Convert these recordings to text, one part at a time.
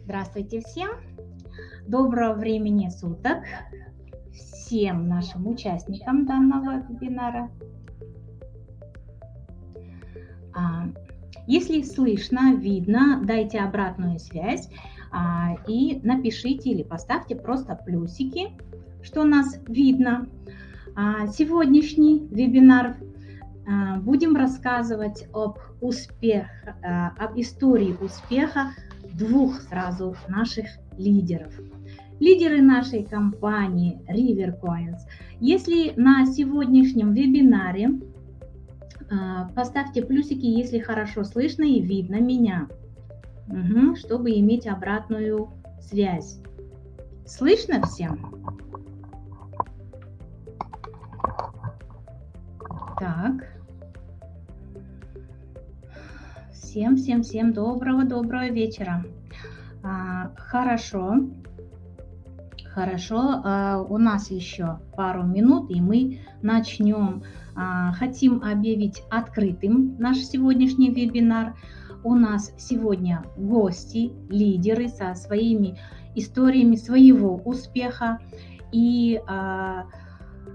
Здравствуйте всем! Доброго времени суток всем нашим участникам данного вебинара. Если слышно, видно, дайте обратную связь и напишите или поставьте просто плюсики, что нас видно. Сегодняшний вебинар будем рассказывать об истории успеха двух сразу наших лидеров. Лидеры нашей компании RiverCoins. Если на сегодняшнем вебинаре, поставьте плюсики, если хорошо слышно и видно меня, чтобы иметь обратную связь. Слышно всем? Так. Всем доброго вечера. Хорошо. У нас еще пару минут, и мы начнем. Хотим объявить открытым наш сегодняшний вебинар. У нас сегодня гости, лидеры со своими историями своего успеха. И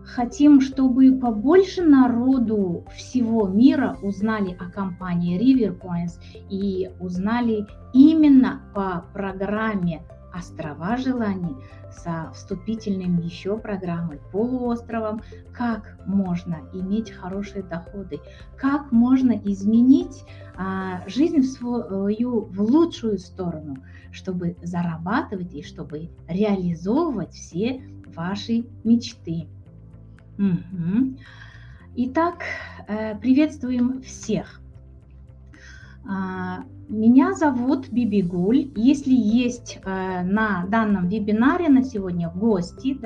хотим, чтобы побольше народу всего мира узнали о компании RiverCoins и узнали именно по программе «Острова желаний» со вступительным еще программой «Полуостровом», как можно иметь хорошие доходы, как можно изменить жизнь свою в лучшую сторону, чтобы зарабатывать и чтобы реализовывать все ваши мечты. Итак, приветствуем всех. Меня зовут Бибигуль. Если есть на данном вебинаре на сегодня гости,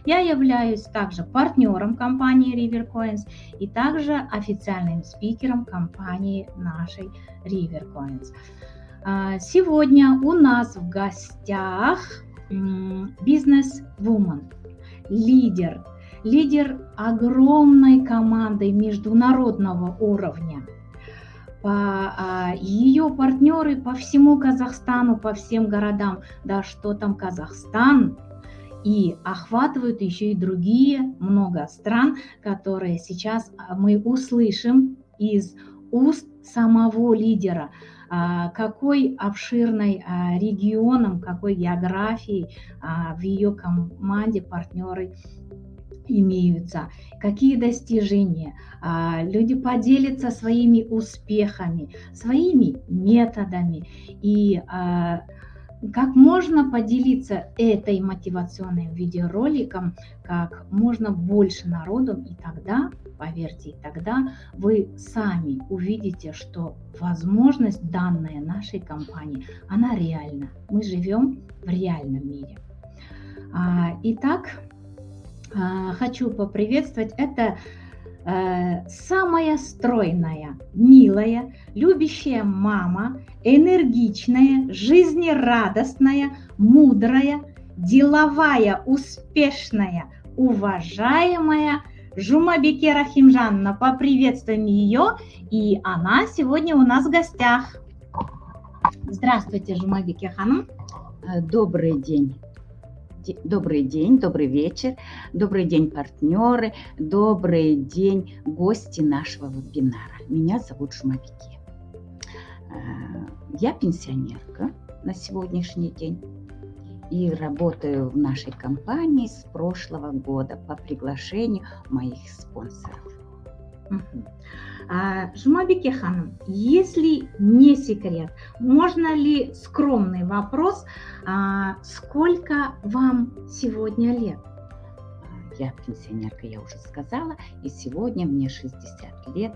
я являюсь также партнером компании RiverCoins и также официальным спикером компании нашей RiverCoins. Сегодня у нас в гостях бизнес-вумен, лидер огромной команды международного уровня. Ее партнеры по всему Казахстану, по всем городам, да что там Казахстан, и охватывают еще и другие много стран, которые сейчас мы услышим из уст самого лидера, какой обширной регионом, какой географией в ее команде партнеры имеются, какие достижения. Люди поделятся своими успехами, своими методами и как можно поделиться этой мотивационным видеороликом как можно больше народу, и тогда, поверьте, тогда вы сами увидите, что возможность данная нашей компании, она реальна. Мы живем в реальном мире. Итак, хочу поприветствовать. Это самая стройная, милая, любящая мама, энергичная, жизнерадостная, мудрая, деловая, успешная, уважаемая Жумабике Рахимжановна. Поприветствуем ее, и она сегодня у нас в гостях. Здравствуйте, Жумабике ханым. Добрый день. Добрый день, добрый вечер, добрый день, партнеры, добрый день, гости нашего вебинара. Меня зовут Жумабике. Я пенсионерка на сегодняшний день и работаю в нашей компании с прошлого года по приглашению моих спонсоров. Жумабике ханым, если не секрет, можно ли скромный вопрос, сколько вам сегодня лет? Я пенсионерка, я уже сказала, и сегодня мне 60 лет.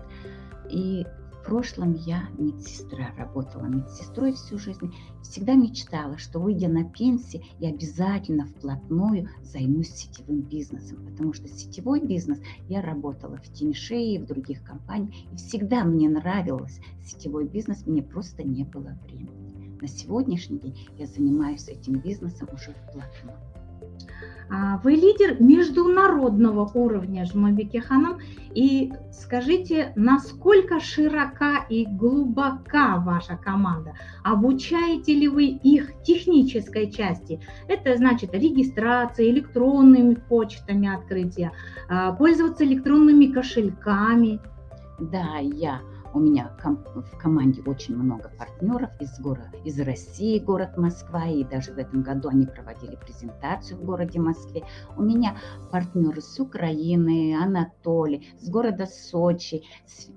И в прошлом я медсестра, работала медсестрой всю жизнь. Всегда мечтала, что, выйдя на пенсию, я обязательно вплотную займусь сетевым бизнесом, потому что сетевой бизнес я работала в Тиньши и в других компаниях, и всегда мне нравился сетевой бизнес, мне просто не было времени. На сегодняшний день я занимаюсь этим бизнесом уже вплотную. Вы лидер международного уровня, Жумабеке ханым. И скажите, насколько широка и глубока ваша команда? Обучаете ли вы их технической части? Это значит регистрация, электронными почтами открытия, пользоваться электронными кошельками. Да, у меня в команде очень много партнеров из России, город Москва, и даже в этом году они проводили презентацию в городе Москве. У меня партнеры с Украины, Анатолий, с города Сочи,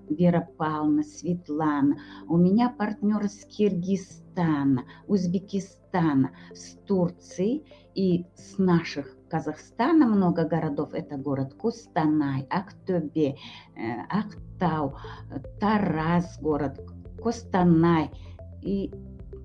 Вера Павловна, Светлана. У меня партнеры с Киргизстана, Узбекистана, с Турции и с наших Казахстана много городов. Это город Кустанай, Актобе, Актау, Тараз город, Костанай. И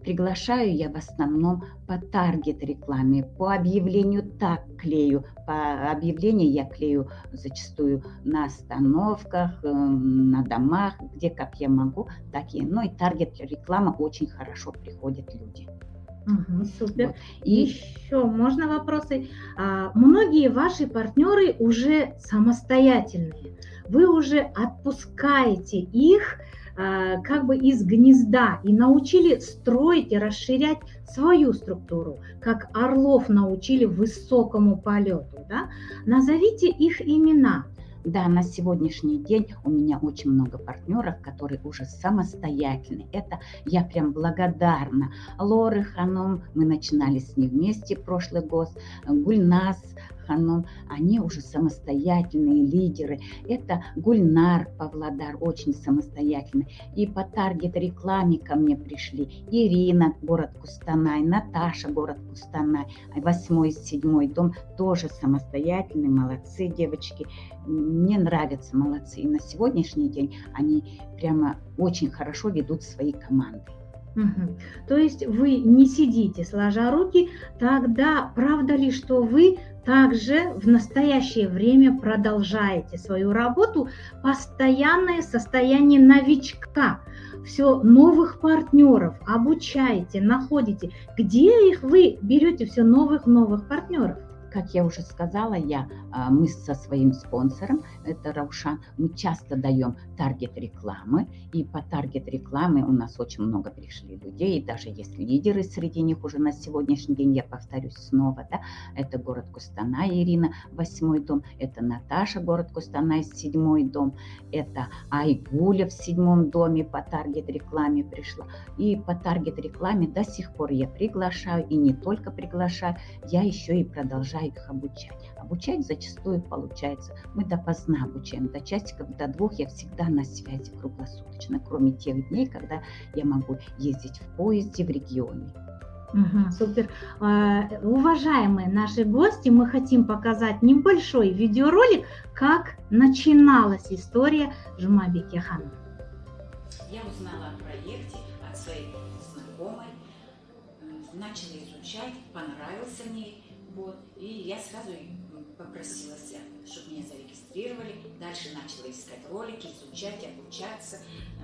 приглашаю я в основном по таргет-рекламе, по объявлению так клею. По объявлению я клею зачастую на остановках, на домах, где как я могу, так и. Ну и таргет-реклама очень хорошо приходят люди. Супер. Вот. И еще можно вопросы? Многие ваши партнеры уже самостоятельные. Вы уже отпускаете их как бы из гнезда и научили строить и расширять свою структуру, как орлов научили высокому полету. Да? Назовите их имена. Да, на сегодняшний день у меня очень много партнеров, которые уже самостоятельны. Это я прям благодарна. Лоры Ханом, мы начинали с ней вместе прошлый год, Гульнас Ханом, они уже самостоятельные лидеры. Это Гульнар Павлодар, очень самостоятельный. И по таргет-рекламе ко мне пришли Ирина, город Кустанай, Наташа, город Кустанай, 8-й, 7-й дом, тоже самостоятельные, молодцы девочки. Мне нравятся, молодцы. И на сегодняшний день они прямо очень хорошо ведут свои команды. То есть вы не сидите сложа руки, тогда правда ли, что вы также в настоящее время продолжаете свою работу, постоянное состояние новичка, все новых партнеров обучаете, находите, где их вы берете все новых партнеров? Как я уже сказала, мы со своим спонсором, это Раушан, мы часто даем таргет-рекламы, и по таргет-рекламе у нас очень много пришли людей, и даже есть лидеры среди них уже на сегодняшний день, я повторюсь снова, да, это город Кустанай, Ирина, 8-й дом, это Наташа, город Кустанай, 7-й дом, это Айгуля в 7-м доме по таргет-рекламе пришла, и по таргет-рекламе до сих пор я приглашаю, и не только приглашаю, я еще и продолжаю их обучать. Обучать зачастую получается. Мы допоздна обучаем, до часиков, до 2 я всегда на связи круглосуточно, кроме тех дней, когда я могу ездить в поезде в регионе. Супер. Уважаемые наши гости, мы хотим показать небольшой видеоролик, как начиналась история Жумабеке ханым. Я узнала о проекте от своей знакомой, начала изучать, понравился мне. Вот, и я сразу попросила, чтобы меня зарегистрировали. Дальше начала искать ролики, изучать, обучаться.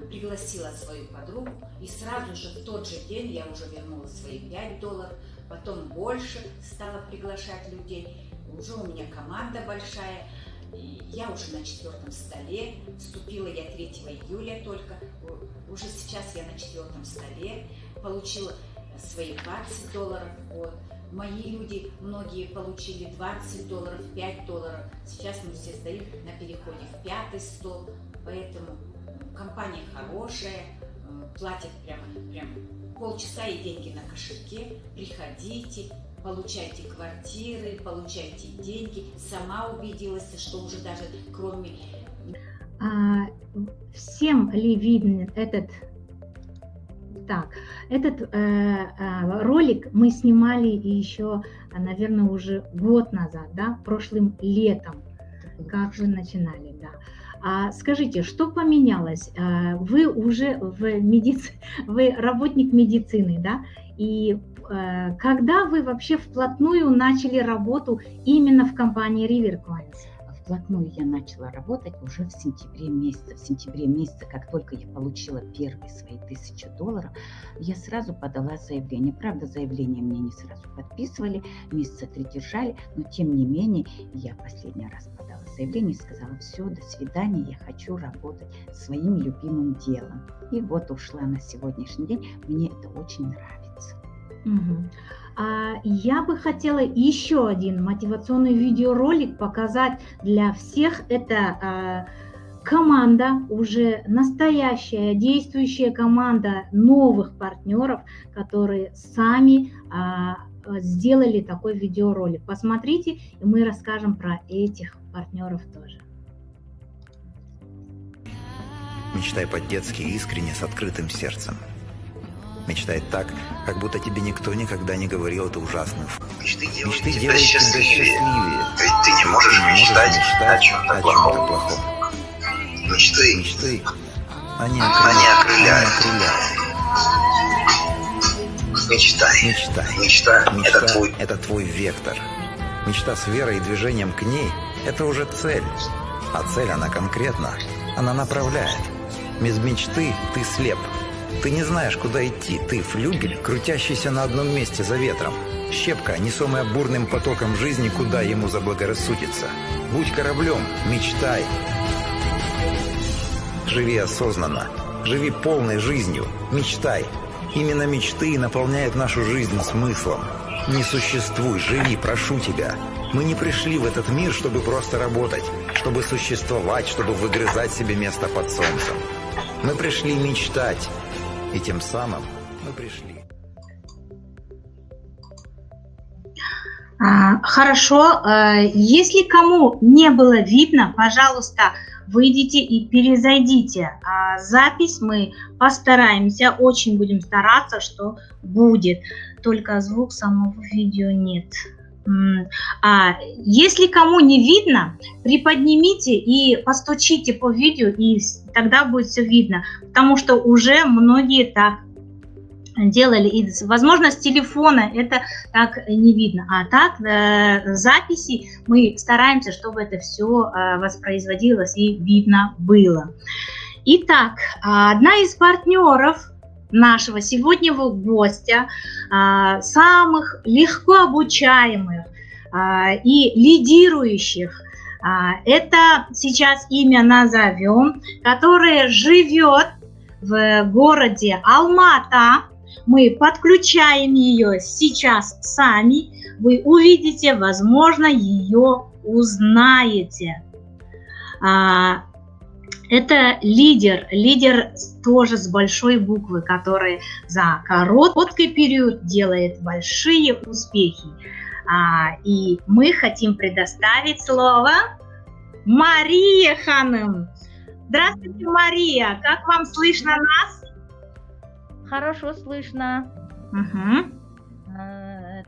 Пригласила свою подругу. И сразу же в тот же день я уже вернула свои $5. Потом больше стала приглашать людей. Уже у меня команда большая. И я уже на 4-м столе. Вступила я 3 июля только. Уже сейчас я на 4-м столе. Получила свои $20. Вот. Мои люди, многие получили $20, $5. Сейчас мы все стоим на переходе в 5-й стол, поэтому компания хорошая, платят прям полчаса и деньги на кошельке. Приходите, получайте квартиры, получайте деньги. Сама убедилась, что уже даже кроме... Всем ли видно этот ролик мы снимали еще, наверное, уже год назад, да, прошлым летом, как вы начинали, да. Скажите, что поменялось? Вы уже вы работник медицины, да, и когда вы вообще вплотную начали работу именно в компании River Coins? вплотную я начала работать уже в сентябре месяце. В сентябре месяце, как только я получила первые свои $1000, я сразу подала заявление. Правда, заявление мне не сразу подписывали, месяца 3 держали, но тем не менее я последний раз подала заявление и сказала: все, до свидания, я хочу работать своим любимым делом. И вот ушла на сегодняшний день, мне это очень нравится. Я бы хотела еще один мотивационный видеоролик показать для всех. Это команда, уже настоящая, действующая команда новых партнеров, которые сами сделали такой видеоролик. Посмотрите, и мы расскажем про этих партнеров тоже. Мечтай по-детски, искренне, с открытым сердцем. Мечтай так, как будто тебе никто никогда не говорил эту ужасную фразу. Мечты делают тебя счастливее. Ведь ты не можешь мечтать о чем-то плохом. Мечты, Они окрыляют. Мечта – это твой вектор. Мечта с верой и движением к ней – это уже цель. А цель, она конкретна, она направляет. Без мечты ты слеп. Ты не знаешь, куда идти. Ты флюгель, крутящийся на одном месте за ветром. Щепка, несомая бурным потоком жизни, куда ему заблагорассудится. Будь кораблем, мечтай. Живи осознанно. Живи полной жизнью. Мечтай. Именно мечты наполняют нашу жизнь смыслом. Не существуй, живи, прошу тебя. Мы не пришли в этот мир, чтобы просто работать, чтобы существовать, чтобы выгрызать себе место под солнцем. Мы пришли мечтать. И тем самым мы пришли. Хорошо. Если кому не было видно, пожалуйста, выйдите и перезайдите. Запись мы постараемся, очень будем стараться, что будет. Только звук самого видео нет. Если кому не видно, приподнимите и постучите по видео, и тогда будет все видно, потому что уже многие так делали, и, возможно, с телефона это так не видно, а так в записи мы стараемся, чтобы это все воспроизводилось и видно было. Итак, одна из партнеров нашего сегодняшнего гостя, самых легко обучаемых и лидирующих, это сейчас имя назовем, которая живет в городе Алма-Ата. Мы подключаем ее сейчас сами, вы увидите, возможно, ее узнаете. Это лидер тоже с большой буквы, который за короткий период делает большие успехи. И мы хотим предоставить слово Мария Ханым. Здравствуйте, Мария, как вам слышно нас? Хорошо слышно.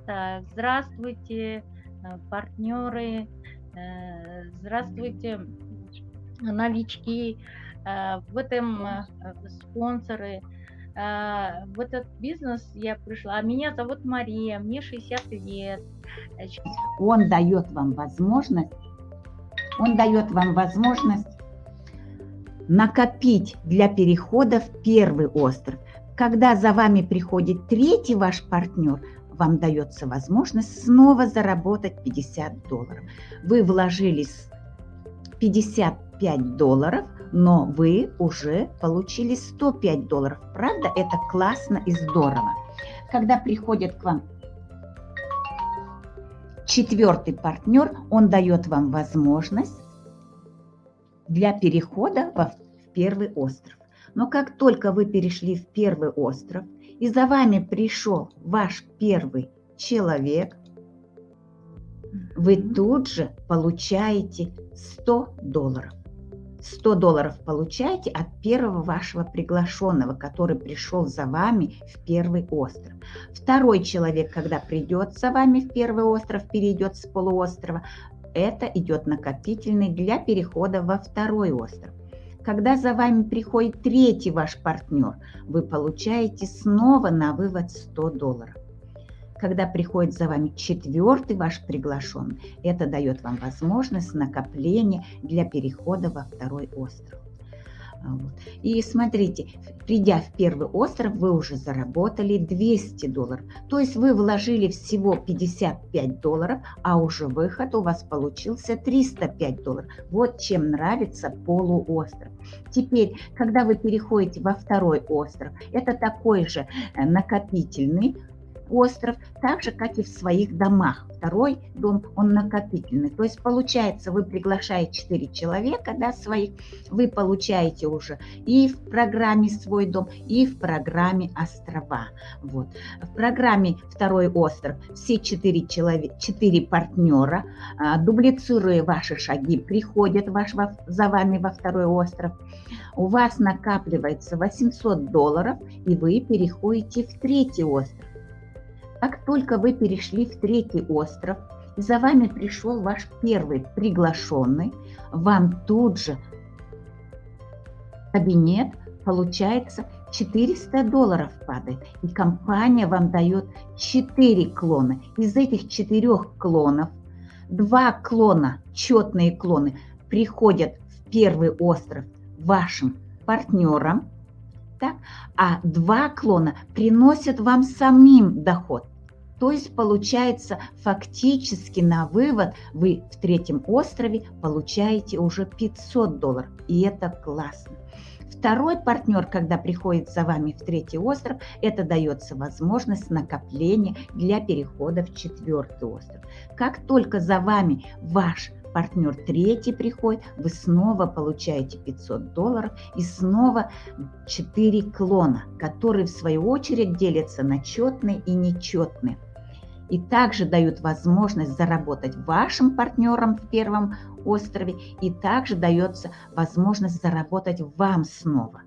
Так, здравствуйте, партнеры, здравствуйте, новички, в этом спонсоры. В этот бизнес я пришла. Меня зовут Мария, мне 60 лет. Он дает вам возможность накопить для перехода в первый остров. Когда за вами приходит третий ваш партнер, вам дается возможность снова заработать $50. Вы вложились $55, но вы уже получили $105. Правда, это классно и здорово. Когда приходит к вам четвертый партнер, он дает вам возможность для перехода в первый остров. Но как только вы перешли в первый остров, и за вами пришел ваш первый человек, вы тут же получаете $100. $100 получаете от первого вашего приглашенного, который пришел за вами в первый остров. Второй человек, когда придет за вами в первый остров, перейдет с полуострова, это идет накопительный для перехода во второй остров. Когда за вами приходит третий ваш партнер, вы получаете снова на вывод $100. когда приходит за вами 4-й ваш приглашенный, это дает вам возможность накопления для перехода во 2-й остров. Вот. И смотрите, придя в 1-й остров, вы уже заработали $200. То есть вы вложили всего $55, а уже выход у вас получился $305. Вот чем нравится полуостров. Теперь, когда вы переходите во 2-й остров, это такой же накопительный остров, так же, как и в своих домах. 2-й дом, он накопительный. То есть, получается, вы приглашаете 4 человека, да, своих, вы получаете уже и в программе «Свой дом», и в программе «Острова». Вот. В программе «2-й остров» все 4 партнера, дублицируя ваши шаги, приходят за вами во 2-й остров. У вас накапливается $800, и вы переходите в 3-й остров. Как только вы перешли в 3-й остров, и за вами пришел ваш 1-й приглашенный, вам тут же в кабинет, получается, $400 падает. И компания вам дает 4 клона. Из этих 4 клонов 2 клона, четные клоны, приходят в 1-й остров вашим партнерам, так? А 2 клона приносят вам самим доход. То есть получается фактически на вывод вы в 3-м острове получаете уже $500. И это классно. 2-й партнер, когда приходит за вами в 3-й остров, это дается возможность накопления для перехода в 4-й остров. Как только за вами ваш партнер 3-й приходит, вы снова получаете $500 и снова 4 клона, которые в свою очередь делятся на четные и нечетные. И также дают возможность заработать вашим партнерам в 1-м острове, и также дается возможность заработать вам снова.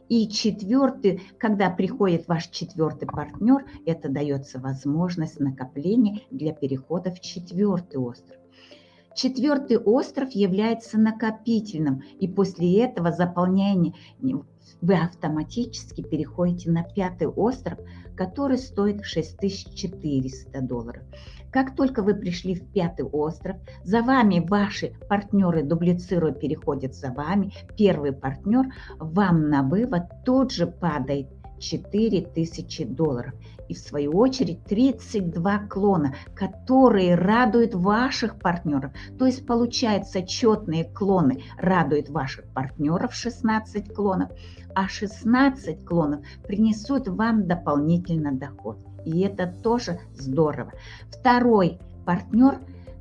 И 4-й, когда приходит ваш 4-й партнер, это дается возможность накопления для перехода в 4-й остров. 4-й остров является накопительным, и после этого заполнения вы автоматически переходите на 5-й остров, который стоит $6400. Как только вы пришли в 5-й остров, за вами ваши партнеры дублицируя переходят за вами, 1-й партнер вам на вывод тут же падает $4000. И в свою очередь 32 клона, которые радуют ваших партнеров. То есть получается четные клоны радуют ваших партнеров 16 клонов, а 16 клонов принесут вам дополнительно доход. И это тоже здорово. 2-й партнер,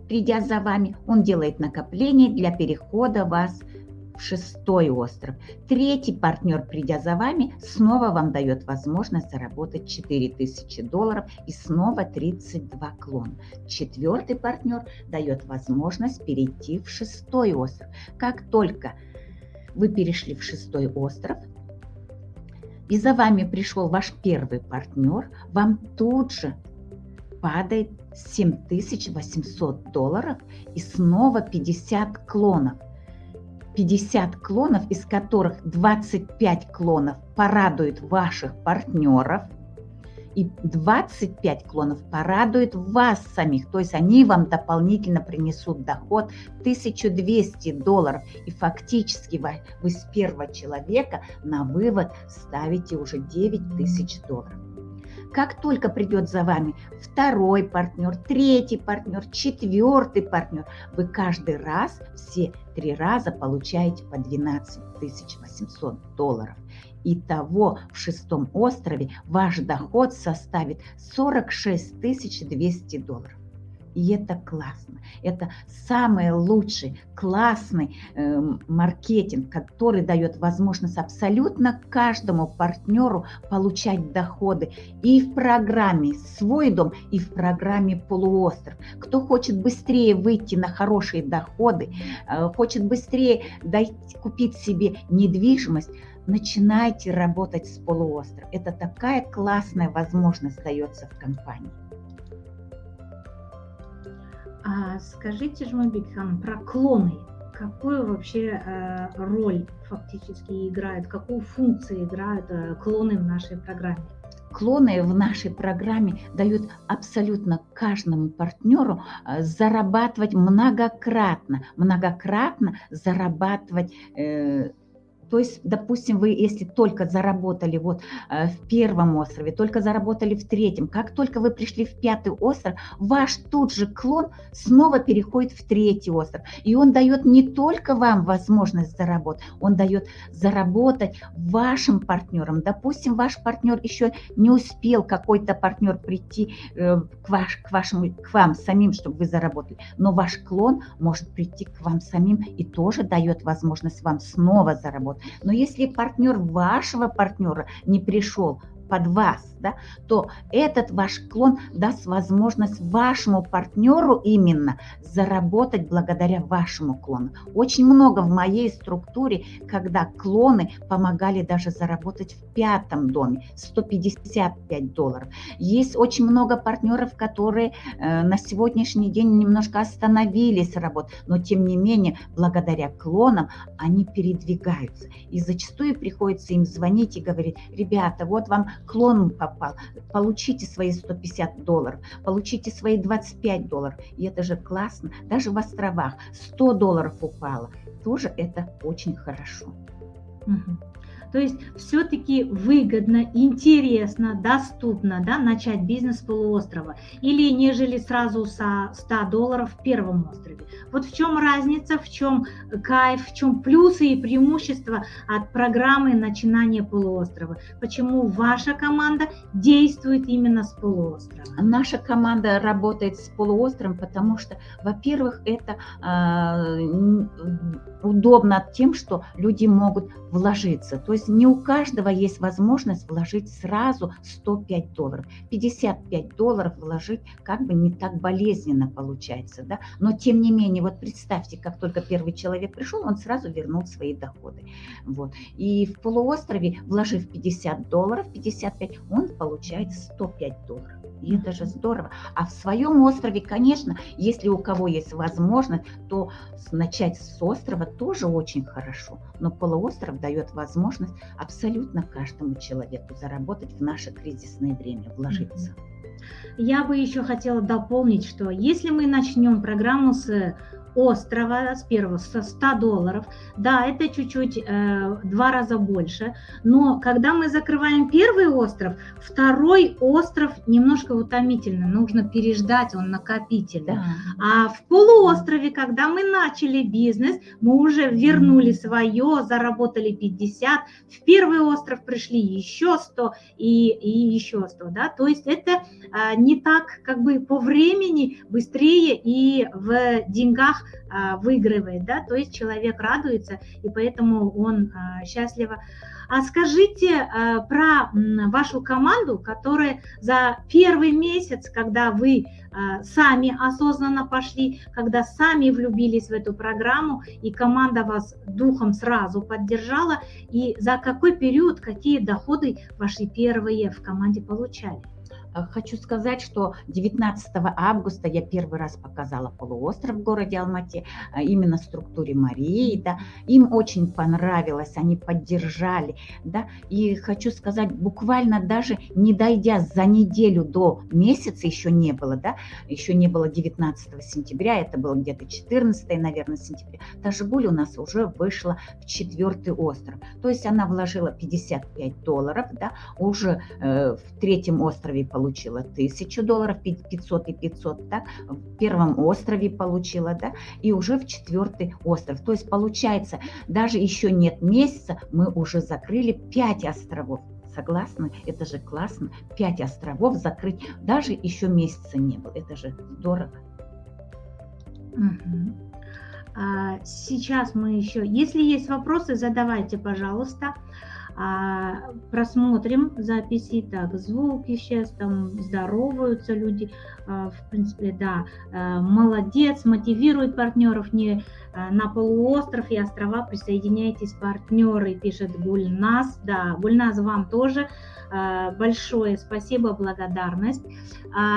придя за вами, он делает накопление для перехода вас в 6-й остров. 3-й партнер, придя за вами, снова вам дает возможность заработать $4000 и снова 32 клона. 4-й партнер дает возможность перейти в 6-й остров. Как только вы перешли в 6-й остров, и за вами пришел ваш 1-й партнер, вам тут же падает $7800 и снова 50 клонов. 50 клонов, из которых 25 клонов порадуют ваших партнеров, и 25 клонов порадуют вас самих. То есть они вам дополнительно принесут доход $1200. И фактически вы с 1-го человека на вывод ставите уже $9000. Как только придет за вами 2-й партнер, 3-й партнер, 4-й партнер, вы каждый раз, все 3 раза получаете по $12800. Итого в 6-м острове ваш доход составит $46200. И это классно. Это самый лучший, классный маркетинг, который дает возможность абсолютно каждому партнеру получать доходы и в программе «Свой дом», и в программе «Полуостров». Кто хочет быстрее выйти на хорошие доходы, хочет быстрее купить себе недвижимость, начинайте работать с «Полуостров». Это такая классная возможность дается в компании. А скажите, Жумабек Ханым, про клоны. Какую вообще роль фактически играют, какую функцию играют клоны в нашей программе? клоны в нашей программе дают абсолютно каждому партнеру зарабатывать многократно зарабатывать. То есть, допустим, вы, если только заработали вот в первом острове, только заработали в третьем, как только вы пришли в пятый остров, ваш тут же клон снова переходит в третий остров. И он дает не только вам возможность заработать, он дает заработать вашим партнерам. Допустим, ваш партнер еще не успел, какой-то партнер прийти к вам самим, чтобы вы заработали, но ваш клон может прийти к вам самим и тоже дает возможность вам снова заработать. Но если партнер вашего партнера не пришел под вас, да, то этот ваш клон даст возможность вашему партнеру именно заработать благодаря вашему клону. Очень много в моей структуре, когда клоны помогали даже заработать в пятом доме $155. Есть очень много партнеров, которые на сегодняшний день немножко остановились работать, но тем не менее, благодаря клонам они передвигаются. И зачастую приходится им звонить и говорить: ребята, вот вам клон попал, получите свои $150, получите свои $25. И это же классно. Даже в островах $100 упало. Тоже это очень хорошо. То есть все-таки выгодно, интересно, доступно, да, начать бизнес с полуострова, или нежели сразу со $100 в первом острове. Вот в чем разница, в чем кайф, в чем плюсы и преимущества от программы начинания полуострова? Почему ваша команда действует именно с полуострова? Наша команда работает с полуостровом, потому что, во-первых, это удобно тем, что люди могут вложиться. То есть не у каждого есть возможность вложить сразу $105. $55 вложить как бы не так болезненно получается, да? Но тем не менее, вот представьте, как только первый человек пришел, он сразу вернул свои доходы. Вот. И в полуострове, вложив $50, 55, он получает $105. И это же здорово. А в своем острове, конечно, если у кого есть возможность, то начать с острова тоже очень хорошо. Но полуостров дает возможность абсолютно каждому человеку заработать в наше кризисное время, вложиться. Я бы еще хотела дополнить, что если мы начнем программу с острова, с первого, со $100, да, это чуть-чуть 2 раза больше, но когда мы закрываем первый остров, второй остров немножко утомительно, нужно переждать, он накопительный. Да. А в полуострове, когда мы начали бизнес, мы уже вернули свое, заработали 50, в первый остров пришли еще 100 и еще 100, да, то есть это не так как бы по времени быстрее и в деньгах выигрывает, да, то есть человек радуется, и поэтому он счастливо. А скажите про вашу команду, которая за первый месяц, когда вы сами осознанно пошли, когда сами влюбились в эту программу, и команда вас духом сразу поддержала, и за какой период, какие доходы ваши первые в команде получали? Хочу сказать, что 19 августа я первый раз показала полуостров в городе Алмате, именно в структуре Марии, да, им очень понравилось, они поддержали, да, и хочу сказать, буквально даже не дойдя за неделю до месяца, еще не было, да, еще не было 19 сентября, это было где-то 14, наверное, сентября, та Жигуль у нас уже вышла в 4-й остров, то есть она вложила $55, да, уже в 3-м острове получила $1000, 500 и 500, так, в первом острове получила, да, и уже в 4-й остров. То есть получается, даже еще нет месяца, мы уже закрыли 5 островов. Согласны? Это же классно. 5 островов закрыть, даже еще месяца не было. Это же здорово. Сейчас мы еще, если есть вопросы, задавайте, пожалуйста. Просмотрим записи. Так, звуки сейчас там здороваются люди. В принципе, да, молодец, мотивирует партнеров не на полуостров и острова. Присоединяйтесь, партнеры, пишет Гульназ. Да, Гульназ, вам тоже большое спасибо, благодарность.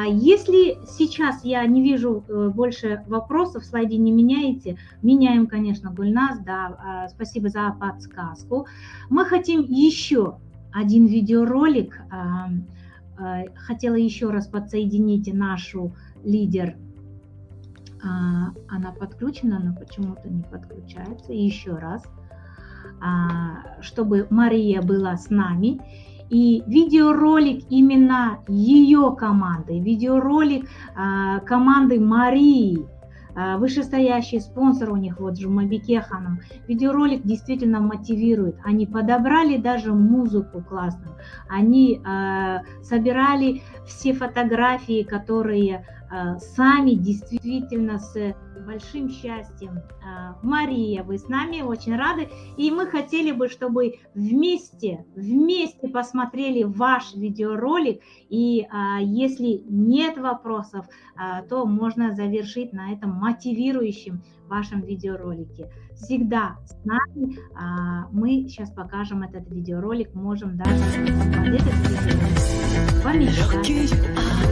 Если сейчас я не вижу больше вопросов, слайды не меняете, меняем, конечно, Гульназ, да, спасибо за подсказку. Мы хотим еще один видеоролик хотела еще раз подсоединить нашу лидер. Она подключена, но почему-то не подключается. Еще раз, чтобы Мария была с нами. И видеоролик именно ее команды, видеоролик команды Марии, вышестоящий спонсор у них, вот Жумабике Ханым. Видеоролик действительно мотивирует. Они подобрали даже музыку классную. Они собирали все фотографии, которые сами действительно с большим счастьем. Мария, вы с нами, очень рады. И мы хотели бы, чтобы вместе посмотрели ваш видеоролик. И если нет вопросов, то можно завершить на этом мотивирующем вашем видеоролике. Всегда с нами. Мы сейчас покажем этот видеоролик. Можем даже под этот видеоролик помечтать. Легкие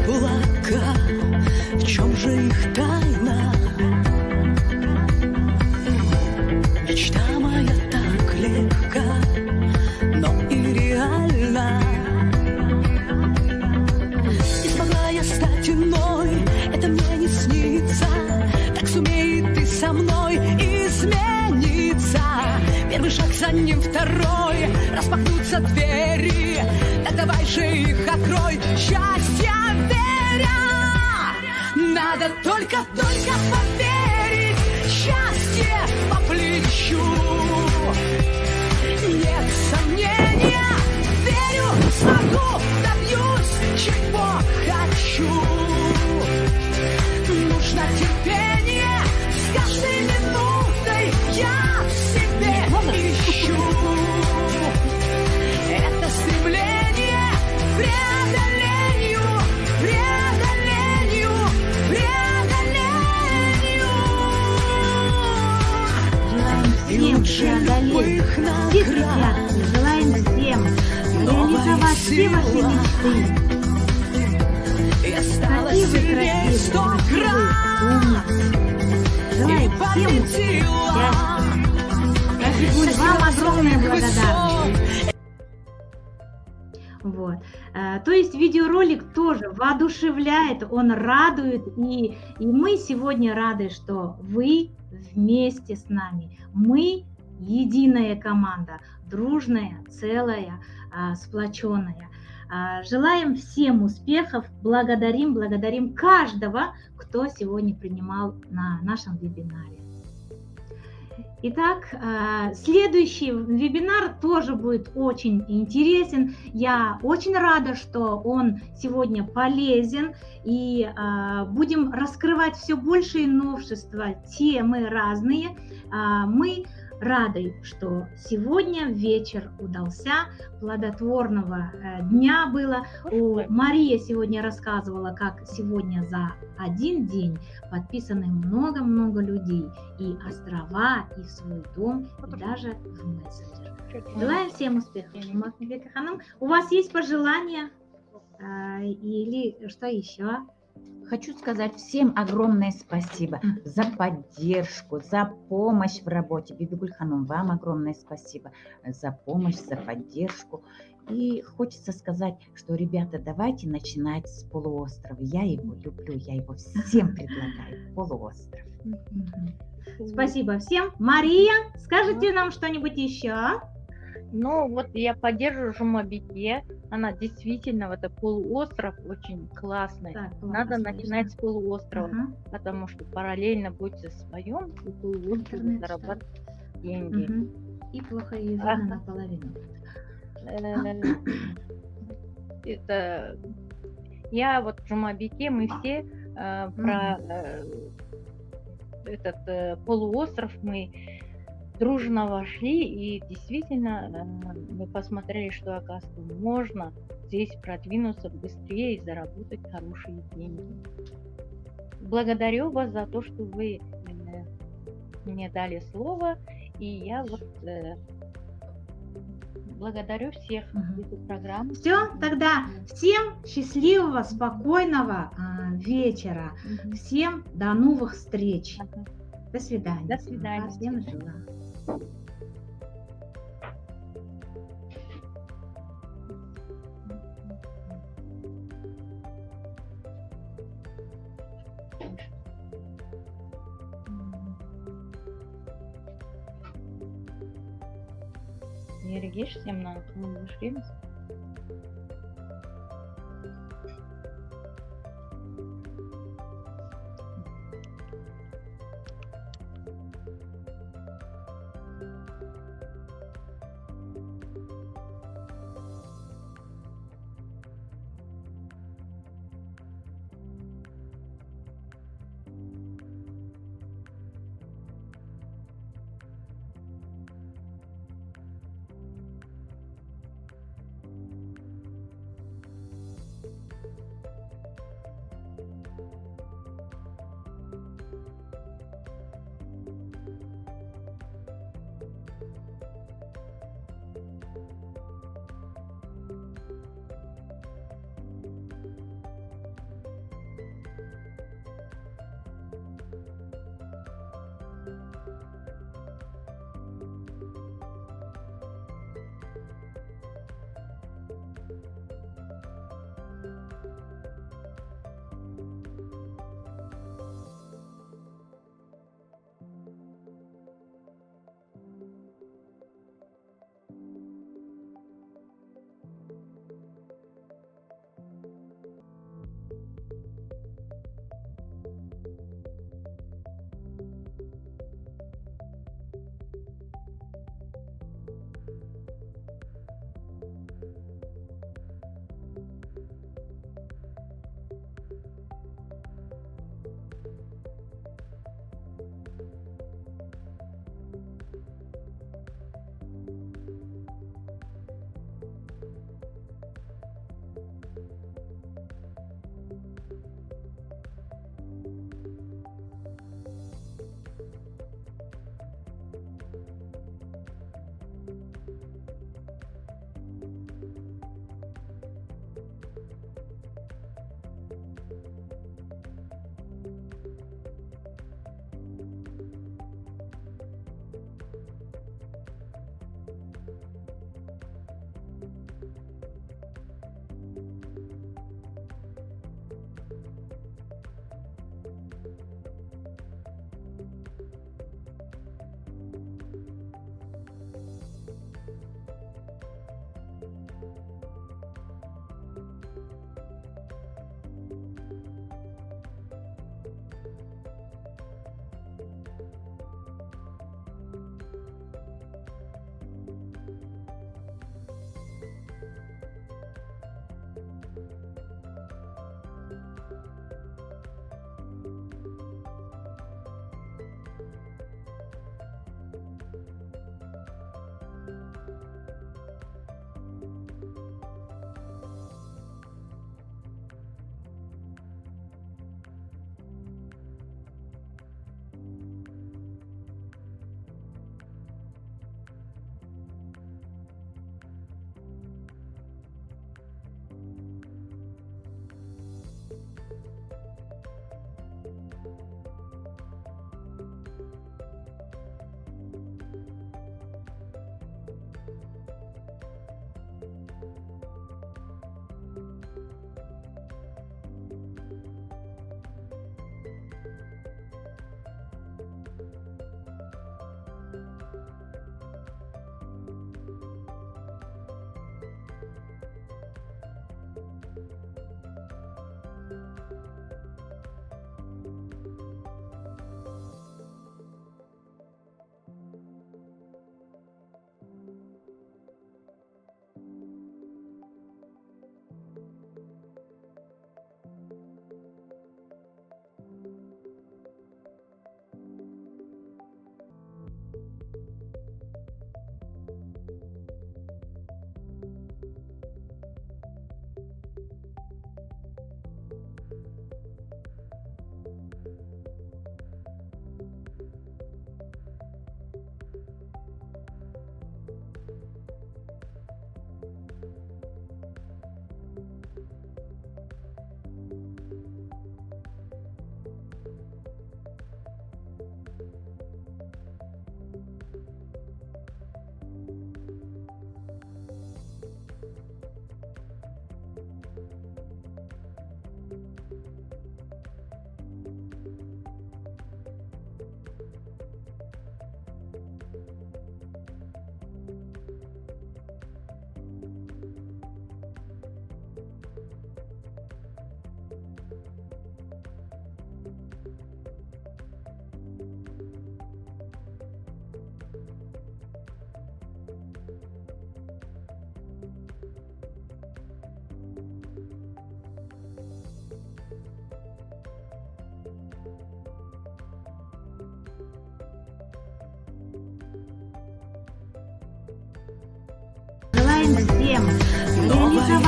облака, в чем же их тайна? Мечта моя так легка, но и реальна. Не смогла я стать иной, это мне не снится. Так сумеет и со мной измениться. Первый шаг, за ним второй, распахнутся двери. Так давай же их открой, счастья веря. Надо только поверить, счастье по плечу. Нет сомнения, верю, смогу, добьюсь, чего хочу. Нужно терпение, с каждой минутой я в себе ищу. Это стремление к преодолению. Желаем всем преодолеть все препятствия, желаем всем реализовать все ваши мечты. Какие вы красивые, какие вы умницы. Желаем всем счастья. Кашигуль, вам огромная благодарность. Вот. То есть видеоролик тоже воодушевляет, он радует, и мы сегодня рады, что вы вместе с нами. Мы единая команда, дружная, целая, сплоченная. Желаем всем успехов, благодарим каждого, кто сегодня принимал на нашем вебинаре. Итак, следующий вебинар тоже будет очень интересен. Я очень рада, что он сегодня полезен, и будем раскрывать все большие новшества, темы разные. Мы рады, что сегодня вечер удался, плодотворного дня было. Мария сегодня рассказывала, как сегодня за один день подписаны много-много людей, и острова, и в свой дом, и даже в мессенджер. Желаем всем успехов. Жумабике Ханым, у вас есть пожелания или что еще? Хочу сказать всем огромное спасибо за поддержку, за помощь в работе. Бибигуль Ханым, вам огромное спасибо за помощь, за поддержку. И хочется сказать, что, ребята, давайте начинать с полуострова. Я его люблю, я его всем предлагаю. Полуостров. Спасибо всем. Мария, скажите нам что-нибудь еще? Ну, вот я поддерживаю Жумабике. Она действительно, вот этот полуостров очень классный. Так, Надо начинать с полуострова, Ага. потому что параллельно будете своем и полуострове зарабатывать деньги. Мгм. И плохо язык Ага. наполовину. Это я вот в Жумабике, мы все про этот полуостров мы дружно вошли, и действительно мы посмотрели, что, оказывается, можно здесь продвинуться быстрее и заработать хорошие деньги. Благодарю вас за то, что вы мне дали слово, и я вот благодарю всех Мгм. эту программу. Все, тогда всем счастливого, спокойного вечера. Мгм. Всем до новых встреч. Ага. До свидания. До свидания. Всем жила. Ергешсемнан кылышыбыз.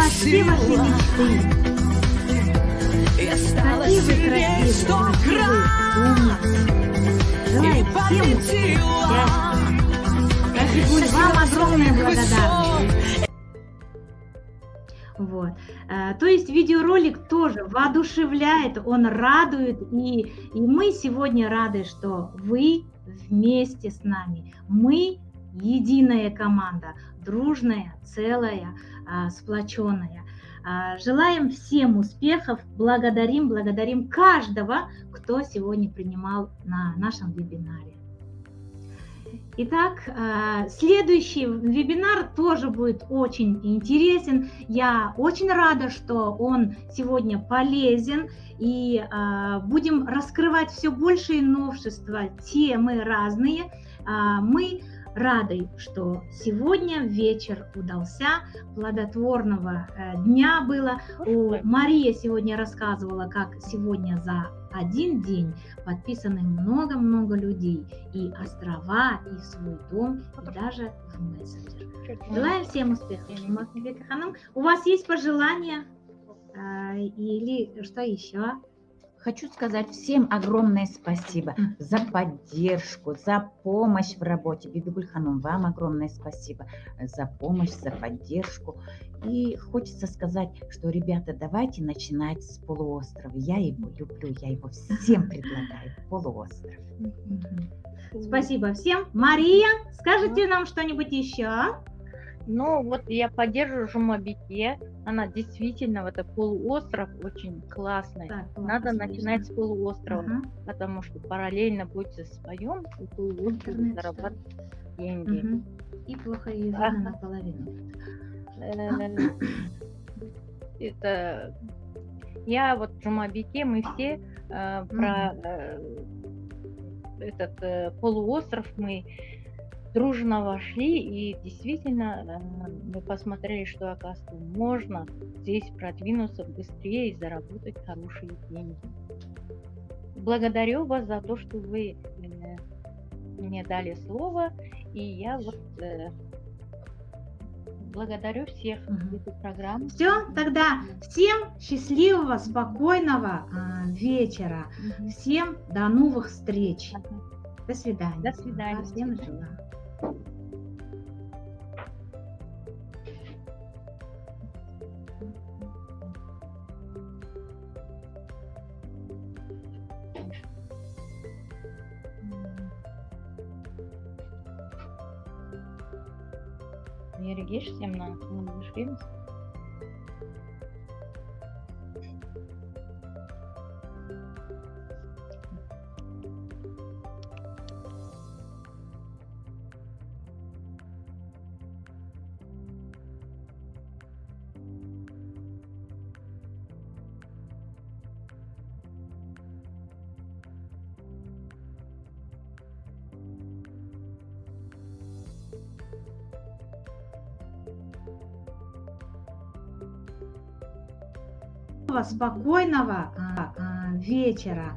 вас все ваши сила. мечты. Я стала Какие вы сильнее красивые, 100 какие вы крат умницы. и Желаю всем победила. счастья. Катигуль, вам огромная благодарность. Вот. То есть видеоролик тоже воодушевляет, он радует, и мы сегодня рады, что вы вместе с нами. Мы единая команда, дружная, целая, сплоченная. Желаем всем успехов, благодарим каждого, кто сегодня принимал на нашем вебинаре. Итак, следующий вебинар тоже будет очень интересен. Я очень рада, что он сегодня полезен, и будем раскрывать все большие новшества, темы разные. Мы рады, что сегодня вечер удался, плодотворного дня было. Мария сегодня рассказывала, как сегодня за один день подписаны много-много людей, и острова, и в свой дом, и даже в мессенджер. Желаю всем успехов. Махмеда Ханум, у вас есть пожелания или что еще? Хочу сказать всем огромное спасибо за поддержку, за помощь в работе. Бибигуль Ханум, вам огромное спасибо за помощь, за поддержку. И хочется сказать, что, ребята, давайте начинать с полуострова. Я его люблю, я его всем предлагаю. Полуостров. Спасибо всем. Мария, скажите нам что-нибудь еще? Ну, вот я поддерживаю Жумабике. Она действительно, вот этот полуостров очень классный. Так, Надо начинать с полуострова, Ага. потому что параллельно будете споем, и полуостров Интернет, зарабатывать деньги. Мгм. И плохо ее видно наполовину. Это я вот в Жумабике, мы все про этот полуостров мы дружно вошли, и действительно мы посмотрели, что, оказывается, можно здесь продвинуться быстрее и заработать хорошие деньги. Благодарю вас за то, что вы мне дали слово, и я вот благодарю всех эту программу. Все, тогда всем счастливого, спокойного вечера. Всем до новых встреч. До свидания. До свидания. Всем желаю. Ерегеш всем на вышли. Спокойного вечера.